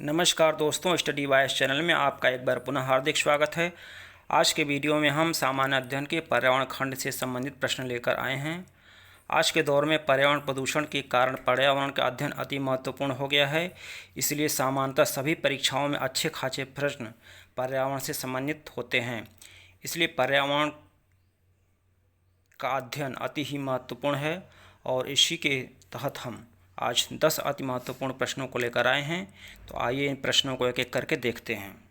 नमस्कार दोस्तों, study wise channel में आपका एक बार पुनः हार्दिक स्वागत है। आज के वीडियो में हम सामान्य अध्ययन के पर्यावरण खंड से संबंधित प्रश्न लेकर आए हैं। आज के दौर में पर्यावरण प्रदूषण के कारण पर्यावरण का अध्ययन अति महत्वपूर्ण हो गया है, इसलिए सामान्यतः सभी परीक्षाओं में अच्छे खासे प्रश्न पर्यावरण से संबंधित होते हैं। इसलिए पर्यावरण का अध्ययन अति ही महत्वपूर्ण है और इसी के तहत हम आज 10 अति महत्वपूर्ण प्रश्नों को लेकर आए हैं। तो आइए इन प्रश्नों को एक एक करके देखते हैं।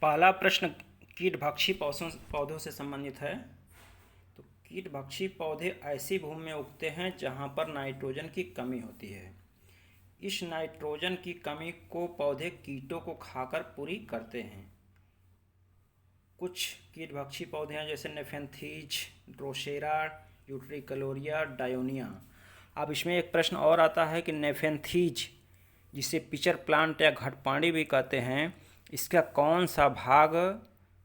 पहला प्रश्न कीटभक्षी पौधों से संबंधित है। तो कीटभक्षी पौधे ऐसी भूमि में उगते हैं जहां पर नाइट्रोजन की कमी होती है। इस नाइट्रोजन की कमी को पौधे कीटों को खाकर पूरी करते हैं। कुछ कीटभक्षी पौधे हैं जैसे नेफेंथीज, ड्रोसेरा, यूट्रिकलोरिया, डायोनिया। अब इसमें एक प्रश्न और आता है कि नेफेंथीज, जिसे पिचर प्लांट या घटपाणी भी कहते हैं, इसका कौन सा भाग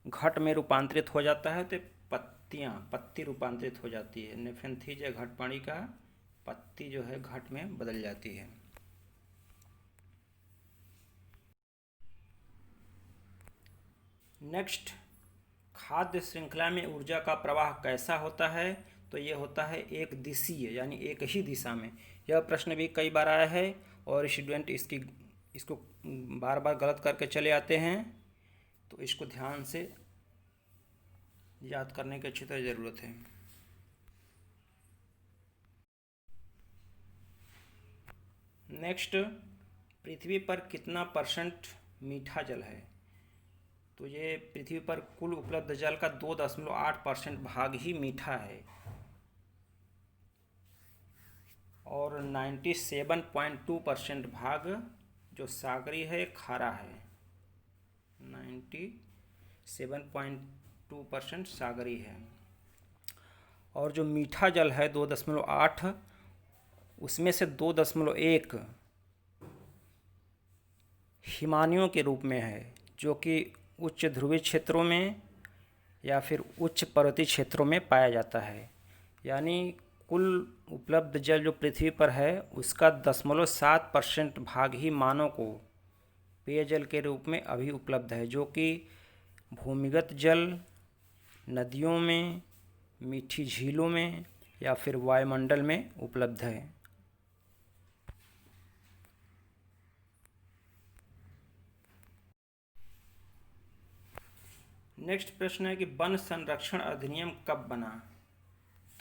घट में रूपांतरित हो जाता है? तो पत्ती रूपांतरित हो जाती है। नेफेंथीज या घटपाणी का पत्ती जो है घट में बदल जाती है। नेक्स्ट, खाद्य श्रृंखला में ऊर्जा का प्रवाह कैसा होता है? तो ये होता है एक दिशीय, यानी एक ही दिशा में। यह प्रश्न भी कई बार आया है और स्टूडेंट इसको बार बार गलत करके चले आते हैं, तो इसको ध्यान से याद करने की अच्छी तरह ज़रूरत है। नेक्स्ट, पृथ्वी पर कितना परसेंट मीठा जल है? तो ये पृथ्वी पर कुल उपलब्ध जल का 2.8% भाग ही मीठा है और 97.2% भाग जो सागरी है खारा है। 97.2% सागरी है। और जो मीठा जल है 2.8, उसमें से 2.1 हिमानियों के रूप में है, जो कि उच्च ध्रुवीय क्षेत्रों में या फिर उच्च पर्वतीय क्षेत्रों में पाया जाता है। यानी कुल उपलब्ध जल जो पृथ्वी पर है उसका 0.7% भाग ही मानव को पेयजल के रूप में अभी उपलब्ध है, जो कि भूमिगत जल, नदियों में, मीठी झीलों में या फिर वायुमंडल में उपलब्ध है। नेक्स्ट प्रश्न है कि वन संरक्षण अधिनियम कब बना?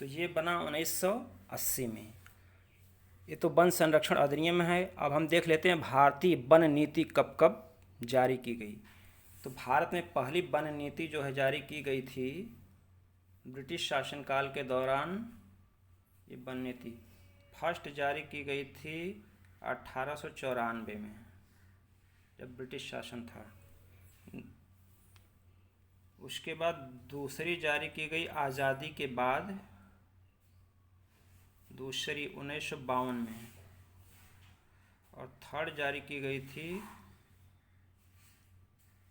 तो ये बना 1980 में। ये तो वन संरक्षण अधिनियम है। अब हम देख लेते हैं भारतीय वन नीति कब कब जारी की गई। तो भारत में पहली वन नीति जो है जारी की गई थी ब्रिटिश शासनकाल के दौरान। ये वन नीति फर्स्ट जारी की गई थी 1894 में, जब ब्रिटिश शासन था। उसके बाद दूसरी जारी की गई आज़ादी के बाद, दूसरी 1952 में, और थर्ड जारी की गई थी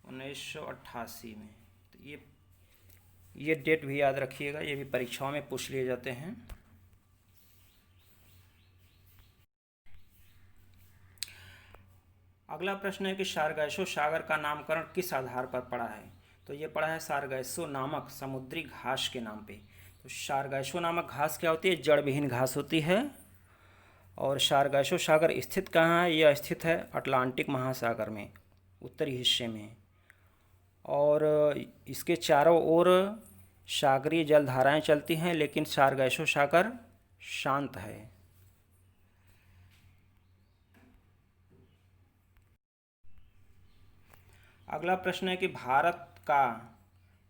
1988 में। तो ये डेट भी याद रखिएगा, ये भी परीक्षाओं में पूछ लिए जाते हैं। अगला प्रश्न है कि सारगैसो सागर का नामकरण किस आधार पर पड़ा है? तो ये पड़ा है सारगैसो नामक समुद्री घास के नाम पे। तो सारगैसो नामक घास क्या होती है? जड़ विहीन घास होती है। और सारगैसो सागर स्थित कहाँ है? यह स्थित है अटलांटिक महासागर में, उत्तरी हिस्से में। और इसके चारों ओर सागरीय जलधाराएं चलती हैं, लेकिन सारगैसो सागर शांत है। अगला प्रश्न है कि भारत का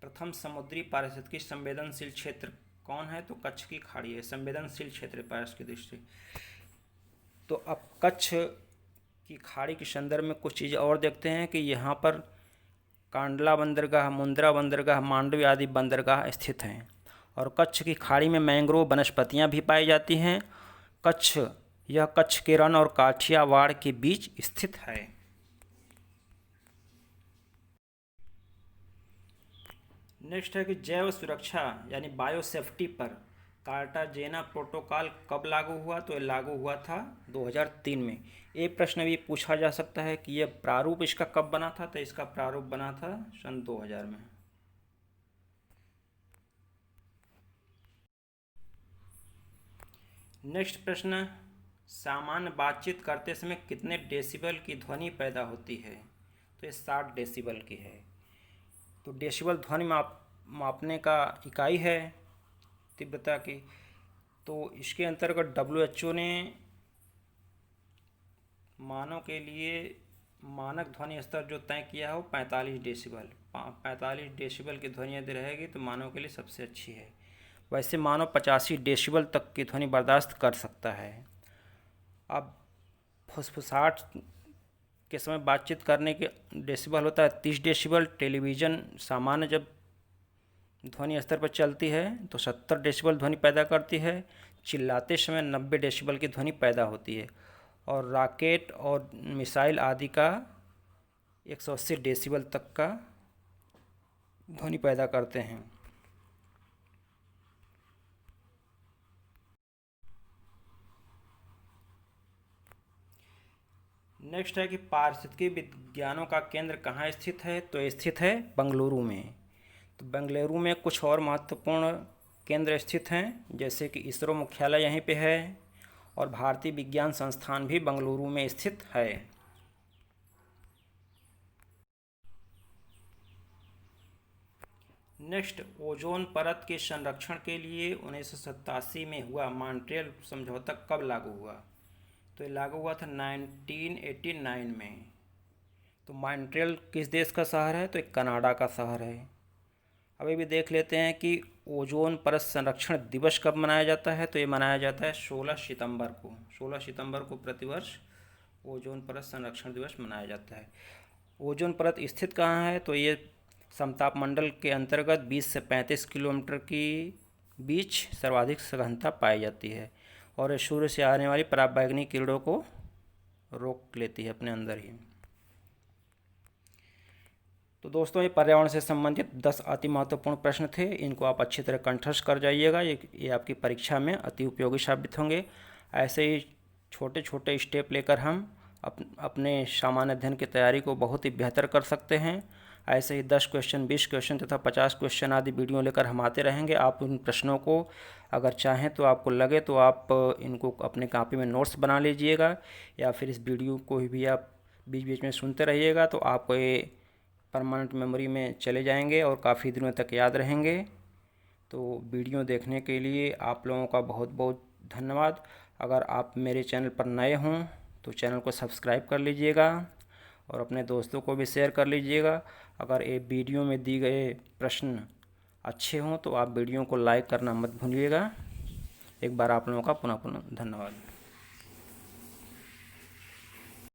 प्रथम समुद्री पारिस्थितिकी संवेदनशील क्षेत्र कौन है? तो कच्छ की खाड़ी है संवेदनशील क्षेत्र पारिस्थितिकी की दृष्टि। तो अब कच्छ की खाड़ी के संदर्भ में कुछ चीज़ें और देखते हैं कि यहाँ पर कांडला बंदरगाह, मुंद्रा बंदरगाह, मांडवी आदि बंदरगाह स्थित हैं। और कच्छ की खाड़ी में मैंग्रोव वनस्पतियाँ भी पाई जाती हैं। यह कच्छ के रण और काठियावाड़ के बीच स्थित है। नेक्स्ट है कि जैव सुरक्षा यानी बायोसेफ्टी पर कार्टाजेना प्रोटोकॉल कब लागू हुआ? तो ये लागू हुआ था 2003 में। एक प्रश्न भी पूछा जा सकता है कि यह प्रारूप इसका कब बना था? तो इसका प्रारूप बना था सन 2000 में। नेक्स्ट प्रश्न, सामान्य बातचीत करते समय कितने डेसिबल की ध्वनि पैदा होती है? तो ये 60 डेसिबल की है। तो डेसिबल ध्वनि मापने का इकाई है तीव्रता की। तो इसके अंतर्गत WHO ने मानव के लिए मानक ध्वनि स्तर जो तय किया है वो 45 डेसिबल। 45 डेसिबल की ध्वनि यदि रहेगी तो मानव के लिए सबसे अच्छी है। वैसे मानव 85 डेसिबल तक की ध्वनि बर्दाश्त कर सकता है। अब फुसफुसाहट के समय बातचीत करने के डेसिबल होता है 30 डेसिबल। टेलीविज़न सामान्य जब ध्वनि स्तर पर चलती है तो 70 डेसिबल ध्वनि पैदा करती है। चिल्लाते समय 90 डेसिबल की ध्वनि पैदा होती है। और रॉकेट और मिसाइल आदि का 180 डेसिबल तक का ध्वनि पैदा करते हैं। नेक्स्ट है कि पारिस्थितिकी विज्ञानों का केंद्र कहाँ स्थित है? तो स्थित है बेंगलुरु में। तो बेंगलुरु में कुछ और महत्वपूर्ण केंद्र स्थित हैं, जैसे कि इसरो मुख्यालय यहीं पे है और भारतीय विज्ञान संस्थान भी बेंगलुरु में स्थित है। नेक्स्ट, ओजोन परत के संरक्षण के लिए 1987 में हुआ मॉन्ट्रियल समझौता कब लागू हुआ? तो ये लागू हुआ था 1989 में। तो मॉन्ट्रियल किस देश का शहर है? तो एक कनाडा का शहर है। अभी भी देख लेते हैं कि ओजोन परत संरक्षण दिवस कब मनाया जाता है? तो ये मनाया जाता है 16 सितंबर को। 16 सितंबर को प्रतिवर्ष ओजोन परत संरक्षण दिवस मनाया जाता है। ओजोन परत स्थित कहाँ है? तो ये समताप मंडल के अंतर्गत 20 से 35 किलोमीटर की बीच सर्वाधिक सघनता पाई जाती है और ये सूर्य से आने वाली पराबैंगनी किरणों को रोक लेती है अपने अंदर ही। तो दोस्तों, ये पर्यावरण से संबंधित 10 अति महत्वपूर्ण प्रश्न थे। इनको आप अच्छी तरह कंठस्थ कर जाइएगा। ये आपकी परीक्षा में अति उपयोगी साबित होंगे। ऐसे ही छोटे छोटे स्टेप लेकर हम अपने सामान्य अध्ययन की तैयारी को बहुत ही बेहतर कर सकते हैं। ऐसे ही 10 क्वेश्चन, 20 क्वेश्चन तथा 50 क्वेश्चन आदि वीडियो लेकर हम आते रहेंगे। आप उन प्रश्नों को अगर चाहें तो आपको लगे तो आप इनको अपने कॉपी में नोट्स बना लीजिएगा या फिर इस वीडियो को भी आप बीच बीच में सुनते रहिएगा तो आपको ये परमानेंट मेमोरी में चले जाएंगे और काफ़ी दिनों तक याद रहेंगे। तो वीडियो देखने के लिए आप लोगों का बहुत बहुत धन्यवाद। अगर आप मेरे चैनल पर नए हों तो चैनल को सब्सक्राइब कर लीजिएगा और अपने दोस्तों को भी शेयर कर लीजिएगा। अगर ये वीडियो में दी गए प्रश्न अच्छे हों तो आप वीडियो को लाइक करना मत भूलिएगा। एक बार आप लोगों का पुनः धन्यवाद।